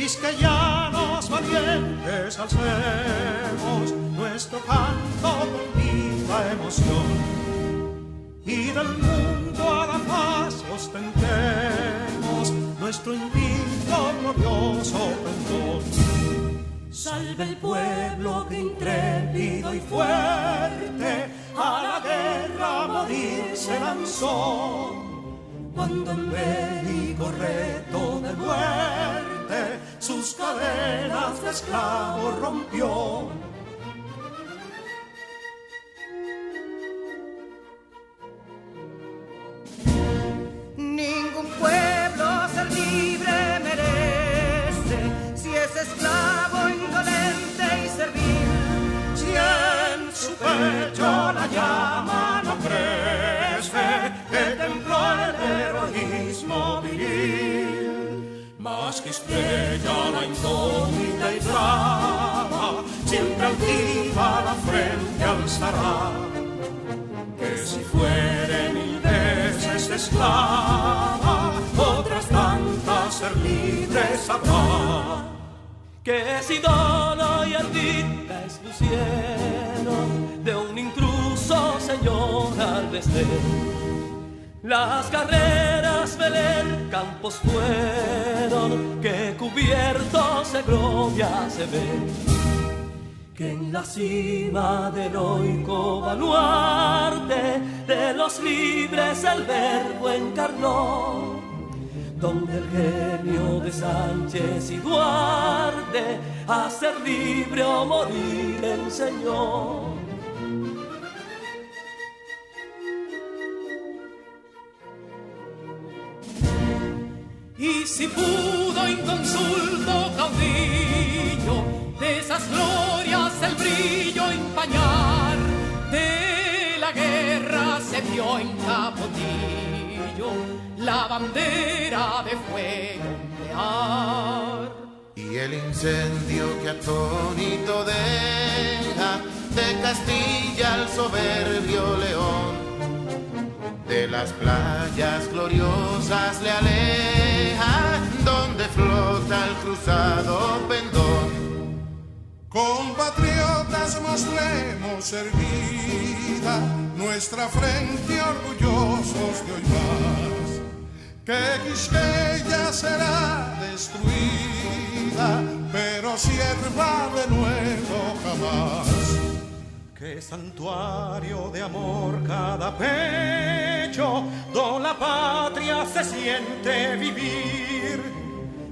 quisqueyanos valientes alcemos nuestro canto con viva emoción, y del mundo a la paz ostentemos nuestro invicto glorioso pendón. Salve el pueblo que intrépido y fuerte a la guerra a morir se lanzó, cuando en bélico reto de muerte sus cadenas de esclavos rompió. Ningún pueblo ser libre merece si es esclavo, indolente y servil. Si en su pecho la llama no crece, que templó el heroísmo viril, más que estrella la indómita y brava, siempre altiva la frente alzará, que si fuere mil veces esclava, otras tantas ser libres habrá. Que si dolo y ardida es luciero de un intruso señor al desdén. Las carreras Belén campos fueron que cubiertos de gloria se ven, que en la cima del heroico baluarte de los libres el verbo encarnó, donde el genio de Sánchez y Duarte a ser libre o morir enseñó. Y si pudo inconsulto caudillo de esas glorias el brillo empañar, de la guerra se vio en Capotillo la bandera de fuego ondear. Y el incendio que atónito deja de Castilla al soberbio león, de las playas gloriosas le aleja, donde flota el cruzado pendón. Compatriotas, mostremos erguida nuestra frente orgullosos de hoy más, que Quisqueya será destruida, pero sierva de nuevo jamás. Que santuario de amor cada pecho, donde la patria se siente vivir,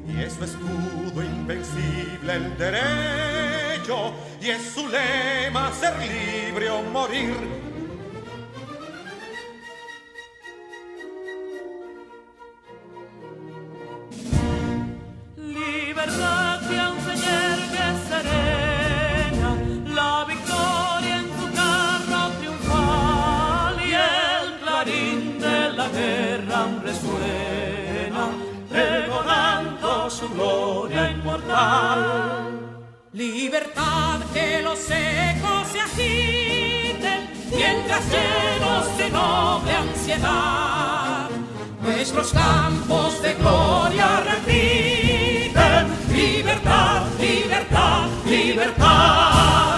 y es su escudo invencible el derecho, y es su lema ser libre o morir. Libertad que aún se yergue serena, la victoria en su carro triunfal, y el clarín de la guerra resuena, pregonando su gloria inmortal. Libertad, que los ecos se agiten mientras llenos de noble ansiedad nuestros campos de gloria repiten: libertad, libertad, libertad.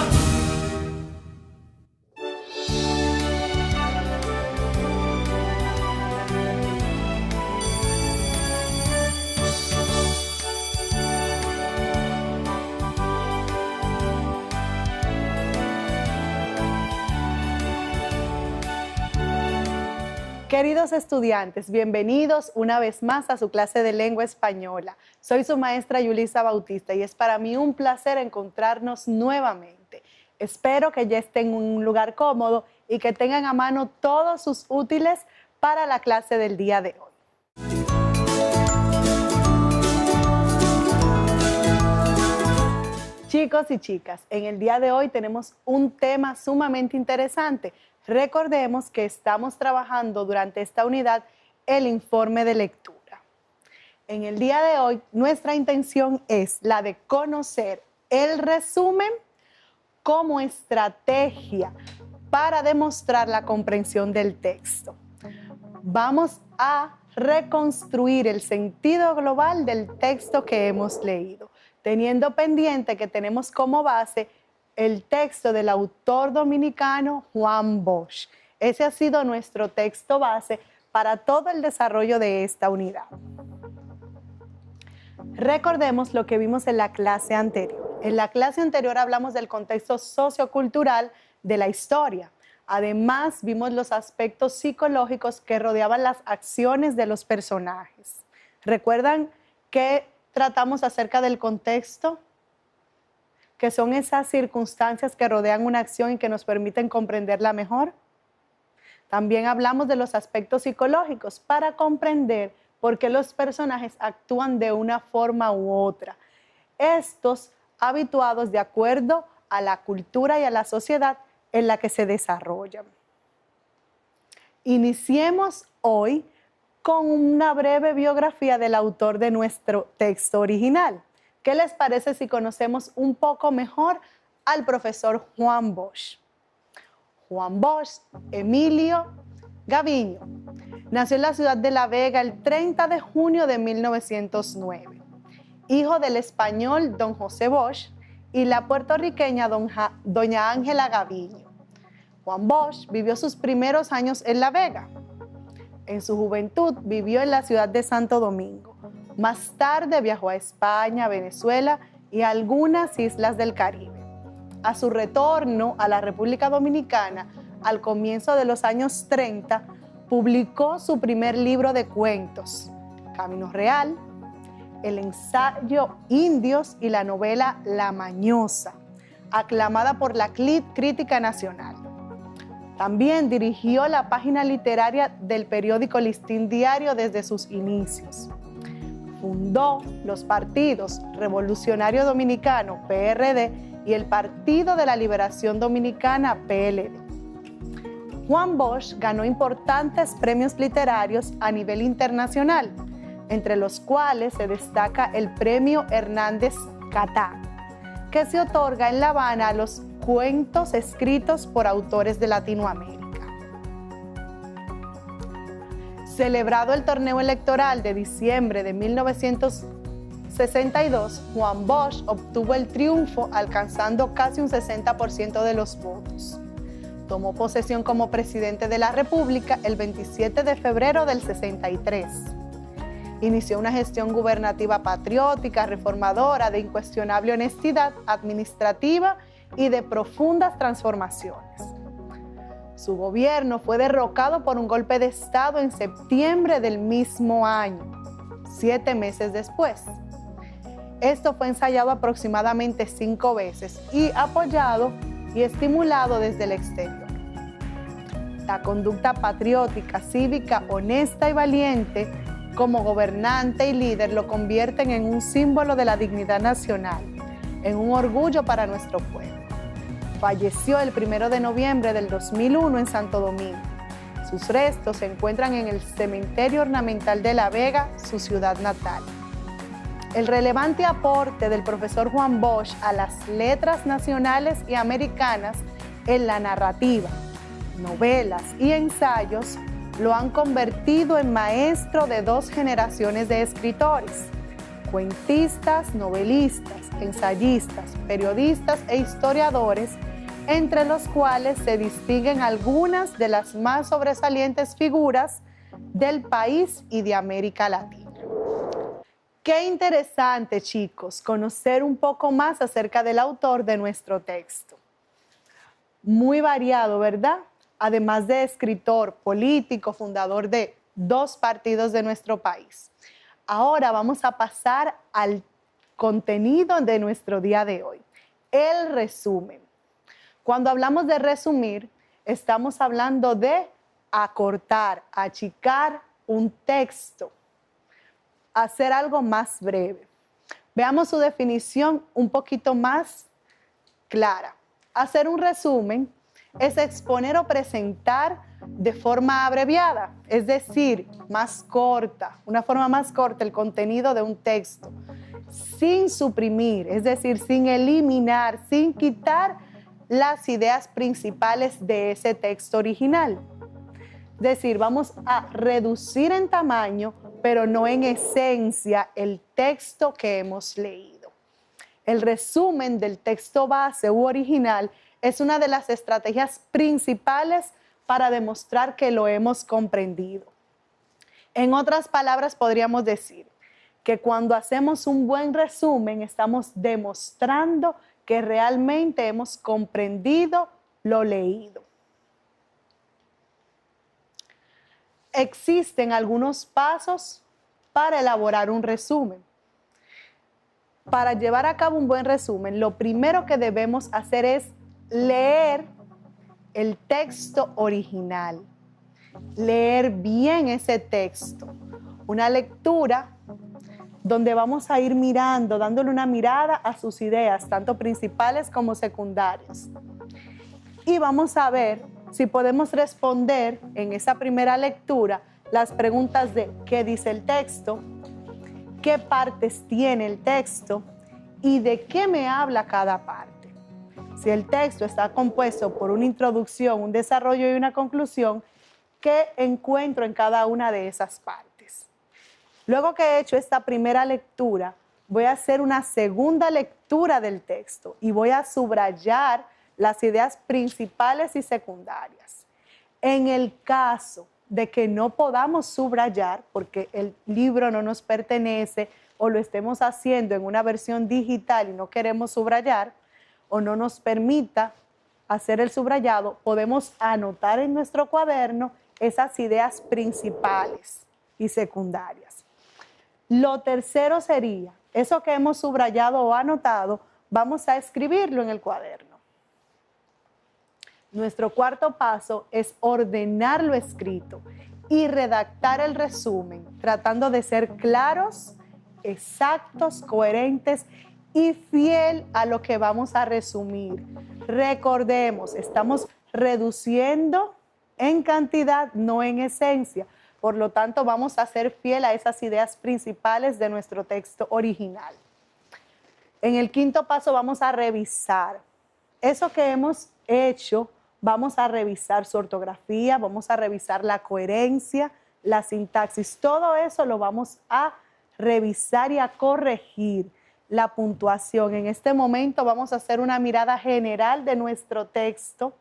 Queridos estudiantes, bienvenidos una vez más a su clase de lengua española. Soy su maestra Yulisa Bautista y es para mí un placer encontrarnos nuevamente. Espero que ya estén en un lugar cómodo y que tengan a mano todos sus útiles para la clase del día de hoy. Chicos y chicas, en el día de hoy tenemos un tema sumamente interesante. Recordemos que estamos trabajando durante esta unidad el informe de lectura. En el día de hoy, nuestra intención es la de conocer el resumen como estrategia para demostrar la comprensión del texto. Vamos a reconstruir el sentido global del texto que hemos leído. teniendo pendiente que tenemos como base el texto del autor dominicano Juan Bosch. Ese ha sido nuestro texto base para todo el desarrollo de esta unidad. Recordemos lo que vimos en la clase anterior. En la clase anterior hablamos del contexto sociocultural de la historia. Además, vimos los aspectos psicológicos que rodeaban las acciones de los personajes. ¿Recuerdan que tratamos acerca del contexto? Que son esas circunstancias que rodean una acción y que nos permiten comprenderla mejor. También hablamos de los aspectos psicológicos para comprender por qué los personajes actúan de una forma u otra. Estos habituados de acuerdo a la cultura y a la sociedad en la que se desarrollan. Iniciemos hoy con una breve biografía del autor de nuestro texto original. ¿Qué les parece si conocemos un poco mejor al profesor Juan Bosch? Juan Bosch Emilio Gaviño nació en la ciudad de La Vega el 30 de junio de 1909, hijo del español don José Bosch y la puertorriqueña doña Ángela Gaviño. Juan Bosch vivió sus primeros años en La Vega. En su juventud vivió en la ciudad de Santo Domingo. Más tarde viajó a España, Venezuela y a algunas islas del Caribe. A su retorno a la República Dominicana, al comienzo de los años 30, publicó su primer libro de cuentos, Camino Real, el ensayo Indios y la novela La Mañosa, aclamada por la crítica nacional. También dirigió la página literaria del periódico Listín Diario desde sus inicios. Fundó los partidos Revolucionario Dominicano, PRD, y el Partido de la Liberación Dominicana, PLD. Juan Bosch ganó importantes premios literarios a nivel internacional, entre los cuales se destaca el Premio Hernández Catán, que se otorga en La Habana a los cuentos escritos por autores de Latinoamérica. Celebrado el torneo electoral de diciembre de 1962, Juan Bosch obtuvo el triunfo alcanzando casi un 60% de los votos. Tomó posesión como presidente de la República el 27 de febrero del 63. Inició una gestión gubernativa patriótica, reformadora, de incuestionable honestidad administrativa y de profundas transformaciones. Su gobierno fue derrocado por un golpe de Estado en septiembre del mismo año, 7 meses después. Esto fue ensayado aproximadamente 5 veces y apoyado y estimulado desde el exterior. La conducta patriótica, cívica, honesta y valiente como gobernante y líder lo convierten en un símbolo de la dignidad nacional, en un orgullo para nuestro pueblo. Falleció el 1 de noviembre del 2001 en Santo Domingo. Sus restos se encuentran en el Cementerio Ornamental de La Vega, su ciudad natal. El relevante aporte del profesor Juan Bosch a las letras nacionales y americanas en la narrativa, novelas y ensayos lo han convertido en maestro de 2 generaciones de escritores, cuentistas, novelistas, ensayistas, periodistas e historiadores, entre los cuales se distinguen algunas de las más sobresalientes figuras del país y de América Latina. Qué interesante, chicos, conocer un poco más acerca del autor de nuestro texto. Muy variado, ¿verdad? Además de escritor, político, fundador de 2 partidos de nuestro país. Ahora vamos a pasar al contenido de nuestro día de hoy, el resumen. Cuando hablamos de resumir, estamos hablando de acortar, achicar un texto, hacer algo más breve. Veamos su definición un poquito más clara. Hacer un resumen es exponer o presentar de forma abreviada, es decir, más corta, una forma más corta el contenido de un texto, sin suprimir, es decir, sin eliminar, sin quitar las ideas principales de ese texto original. Es decir, vamos a reducir en tamaño, pero no en esencia, el texto que hemos leído. el resumen del texto base u original es una de las estrategias principales para demostrar que lo hemos comprendido. En otras palabras, podríamos decir que cuando hacemos un buen resumen, estamos demostrando que realmente hemos comprendido lo leído. Existen algunos pasos para elaborar un resumen. Para llevar a cabo un buen resumen, lo primero que debemos hacer es leer el texto original, leer bien ese texto. Una lectura donde vamos a ir mirando, dándole una mirada a sus ideas, tanto principales como secundarias. Y vamos a ver si podemos responder en esa primera lectura las preguntas de ¿qué dice el texto? ¿Qué partes tiene el texto? ¿Y de qué me habla cada parte? Si el texto está compuesto por una introducción, un desarrollo y una conclusión, ¿qué encuentro en cada una de esas partes? Luego que he hecho esta primera lectura, voy a hacer una segunda lectura del texto y voy a subrayar las ideas principales y secundarias. En el caso de que no podamos subrayar, porque el libro no nos pertenece o lo estemos haciendo en una versión digital y no queremos subrayar o no nos permita hacer el subrayado, podemos anotar en nuestro cuaderno esas ideas principales y secundarias. Lo tercero sería, eso que hemos subrayado o anotado, vamos a escribirlo en el cuaderno. Nuestro cuarto paso es ordenar lo escrito y redactar el resumen, tratando de ser claros, exactos, coherentes y fiel a lo que vamos a resumir. Recordemos, estamos reduciendo en cantidad, no en esencia. Por lo tanto, vamos a ser fiel a esas ideas principales de nuestro texto original. En el quinto paso vamos a revisar. Eso que hemos hecho, vamos a revisar su ortografía, vamos a revisar la coherencia, la sintaxis. Todo eso lo vamos a revisar y a corregir. La puntuación. En este momento vamos a hacer una mirada general de nuestro texto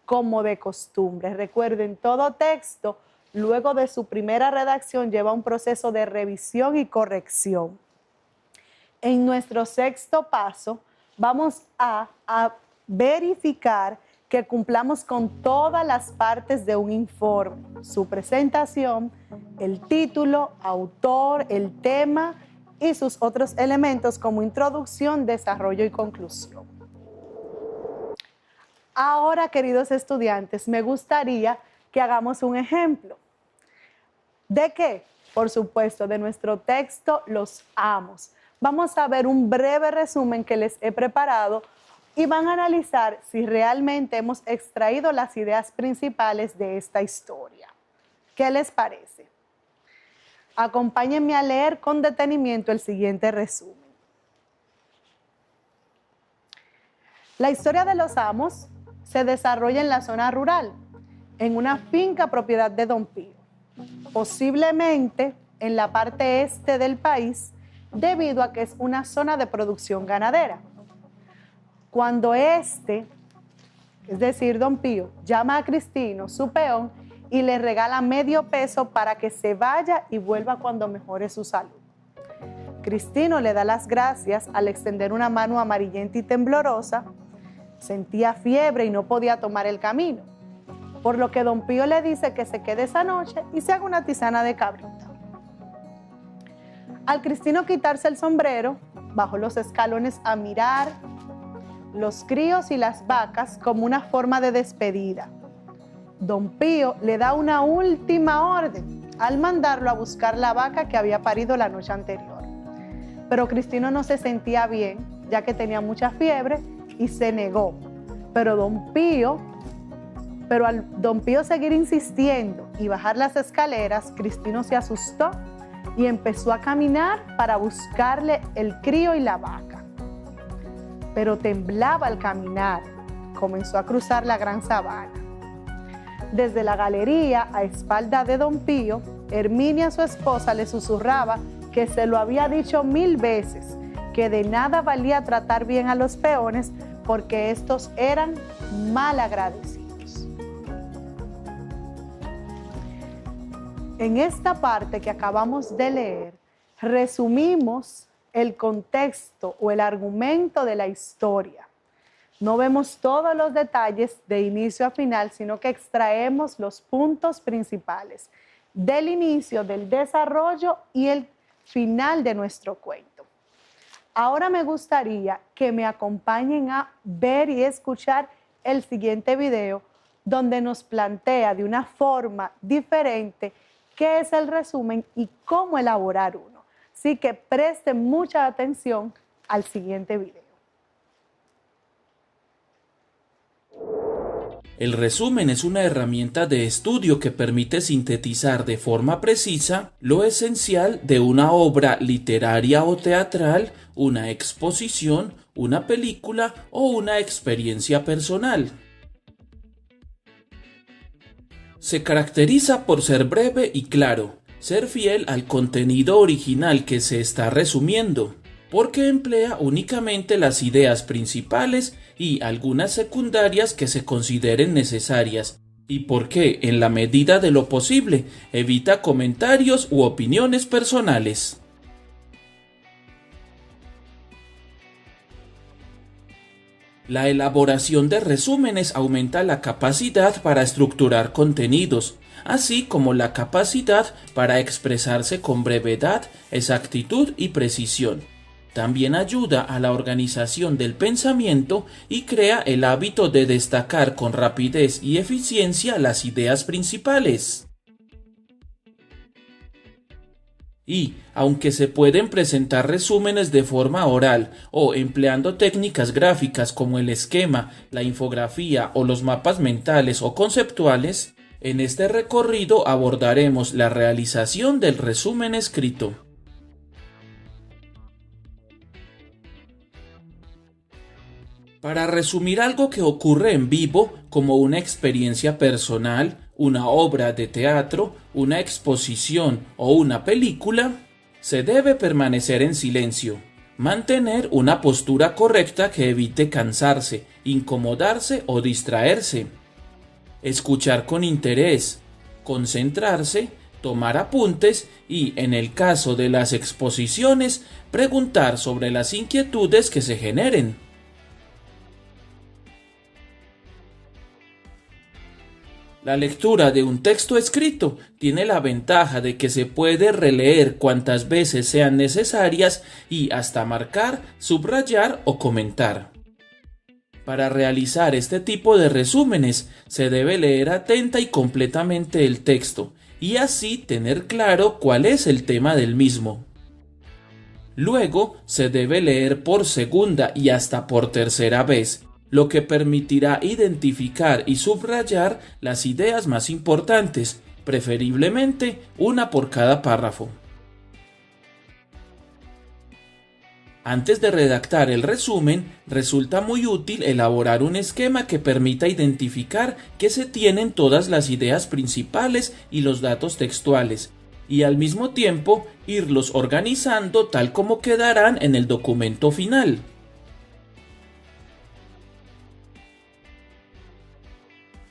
como de costumbre. Recuerden, todo texto, luego de su primera redacción, lleva un proceso de revisión y corrección. En nuestro sexto paso, vamos a verificar que cumplamos con todas las partes de un informe. Su presentación, el título, autor, el tema y sus otros elementos como introducción, desarrollo y conclusión. Ahora, queridos estudiantes, me gustaría que hagamos un ejemplo. ¿De qué? Por supuesto, de nuestro texto Los Amos. Vamos a ver un breve resumen que les he preparado y van a analizar si realmente hemos extraído las ideas principales de esta historia. ¿Qué les parece? Acompáñenme a leer con detenimiento el siguiente resumen. La historia de Los Amos se desarrolla en la zona rural, en una finca propiedad de Don Pío, posiblemente en la parte este del país, debido a que es una zona de producción ganadera. Cuando es decir, Don Pío, llama a Cristino, su peón, y le regala medio peso para que se vaya y vuelva cuando mejore su salud. Cristino le da las gracias al extender una mano amarillenta y temblorosa. Sentía fiebre y no podía tomar el camino, por lo que Don Pío le dice que se quede esa noche y se haga una tisana de cabrita. Al Cristino quitarse el sombrero, bajó los escalones a mirar los críos y las vacas como una forma de despedida. Don Pío le da una última orden al mandarlo a buscar la vaca que había parido la noche anterior. Pero Cristino no se sentía bien, ya que tenía mucha fiebre y se negó. Pero al Don Pío seguir insistiendo y bajar las escaleras, Cristino se asustó y empezó a caminar para buscarle el crío y la vaca. Pero temblaba al caminar, comenzó a cruzar la gran sabana. Desde la galería, a espalda de Don Pío, Herminia, su esposa, le susurraba que se lo había dicho 1000 veces, que de nada valía tratar bien a los peones porque estos eran mal agradecidos. En esta parte que acabamos de leer, resumimos el contexto o el argumento de la historia. No vemos todos los detalles de inicio a final, sino que extraemos los puntos principales del inicio, del desarrollo y el final de nuestro cuento. Ahora me gustaría que me acompañen a ver y escuchar el siguiente video, donde nos plantea de una forma diferente qué es el resumen y cómo elaborar uno. Así que presten mucha atención al siguiente video. El resumen es una herramienta de estudio que permite sintetizar de forma precisa lo esencial de una obra literaria o teatral, una exposición, una película o una experiencia personal. Se caracteriza por ser breve y claro, ser fiel al contenido original que se está resumiendo, porque emplea únicamente las ideas principales y algunas secundarias que se consideren necesarias, y porque, en la medida de lo posible, evita comentarios u opiniones personales. La elaboración de resúmenes aumenta la capacidad para estructurar contenidos, así como la capacidad para expresarse con brevedad, exactitud y precisión. También ayuda a la organización del pensamiento y crea el hábito de destacar con rapidez y eficiencia las ideas principales. Y, aunque se pueden presentar resúmenes de forma oral o empleando técnicas gráficas como el esquema, la infografía o los mapas mentales o conceptuales, en este recorrido abordaremos la realización del resumen escrito. Para resumir algo que ocurre en vivo, como una experiencia personal, una obra de teatro, una exposición o una película, se debe permanecer en silencio, mantener una postura correcta que evite cansarse, incomodarse o distraerse, escuchar con interés, concentrarse, tomar apuntes y, en el caso de las exposiciones, preguntar sobre las inquietudes que se generen. La lectura de un texto escrito tiene la ventaja de que se puede releer cuantas veces sean necesarias y hasta marcar, subrayar o comentar. Para realizar este tipo de resúmenes se debe leer atenta y completamente el texto y así tener claro cuál es el tema del mismo. Luego se debe leer por segunda y hasta por tercera vez, lo que permitirá identificar y subrayar las ideas más importantes, preferiblemente una por cada párrafo. Antes de redactar el resumen, resulta muy útil elaborar un esquema que permita identificar que se tienen todas las ideas principales y los datos textuales, y al mismo tiempo irlos organizando tal como quedarán en el documento final.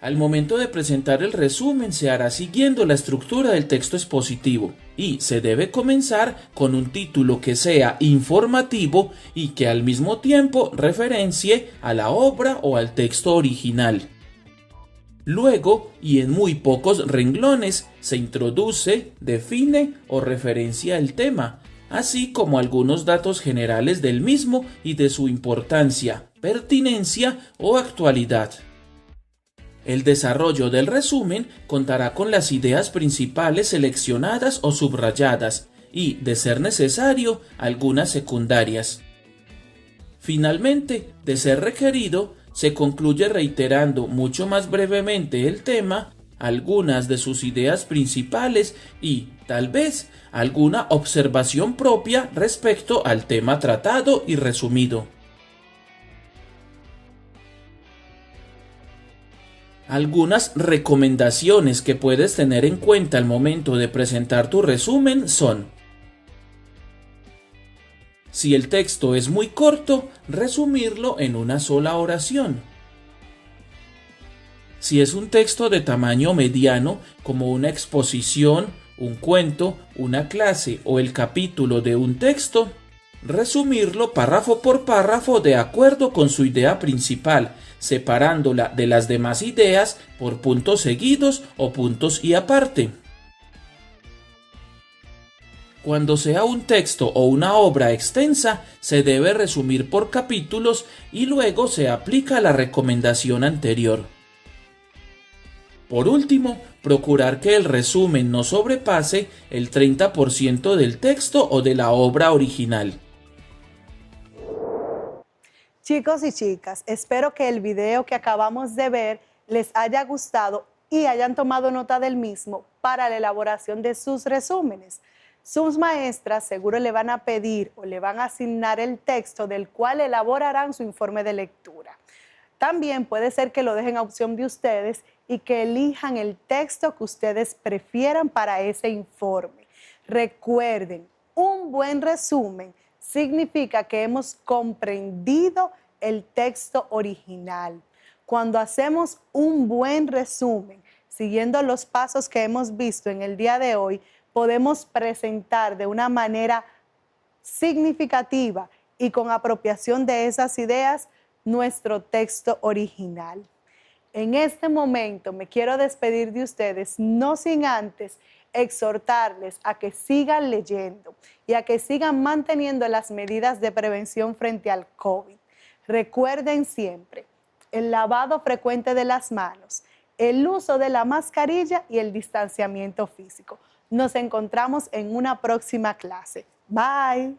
Al momento de presentar el resumen se hará siguiendo la estructura del texto expositivo y se debe comenzar con un título que sea informativo y que al mismo tiempo referencie a la obra o al texto original. Luego, y en muy pocos renglones, se introduce, define o referencia el tema, así como algunos datos generales del mismo y de su importancia, pertinencia o actualidad. El desarrollo del resumen contará con las ideas principales seleccionadas o subrayadas y, de ser necesario, algunas secundarias. Finalmente, de ser requerido, se concluye reiterando mucho más brevemente el tema, algunas de sus ideas principales y, tal vez, alguna observación propia respecto al tema tratado y resumido. Algunas recomendaciones que puedes tener en cuenta al momento de presentar tu resumen son: Si el texto es muy corto, resumirlo en una sola oración. Si es un texto de tamaño mediano, como una exposición, un cuento, una clase o el capítulo de un texto, resumirlo párrafo por párrafo de acuerdo con su idea principal, separándola de las demás ideas por puntos seguidos o puntos y aparte. Cuando sea un texto o una obra extensa, se debe resumir por capítulos y luego se aplica la recomendación anterior. Por último, procurar que el resumen no sobrepase el 30% del texto o de la obra original. Chicos y chicas, espero que el video que acabamos de ver les haya gustado y hayan tomado nota del mismo para la elaboración de sus resúmenes. Sus maestras seguro le van a pedir o le van a asignar el texto del cual elaborarán su informe de lectura. También puede ser que lo dejen a opción de ustedes y que elijan el texto que ustedes prefieran para ese informe. Recuerden, un buen resumen significa que hemos comprendido el texto original. Cuando hacemos un buen resumen, siguiendo los pasos que hemos visto en el día de hoy, podemos presentar de una manera significativa y con apropiación de esas ideas nuestro texto original. En este momento me quiero despedir de ustedes, no sin antes exhortarles a que sigan leyendo y a que sigan manteniendo las medidas de prevención frente al COVID. Recuerden siempre el lavado frecuente de las manos, el uso de la mascarilla y el distanciamiento físico. Nos encontramos en una próxima clase. Bye.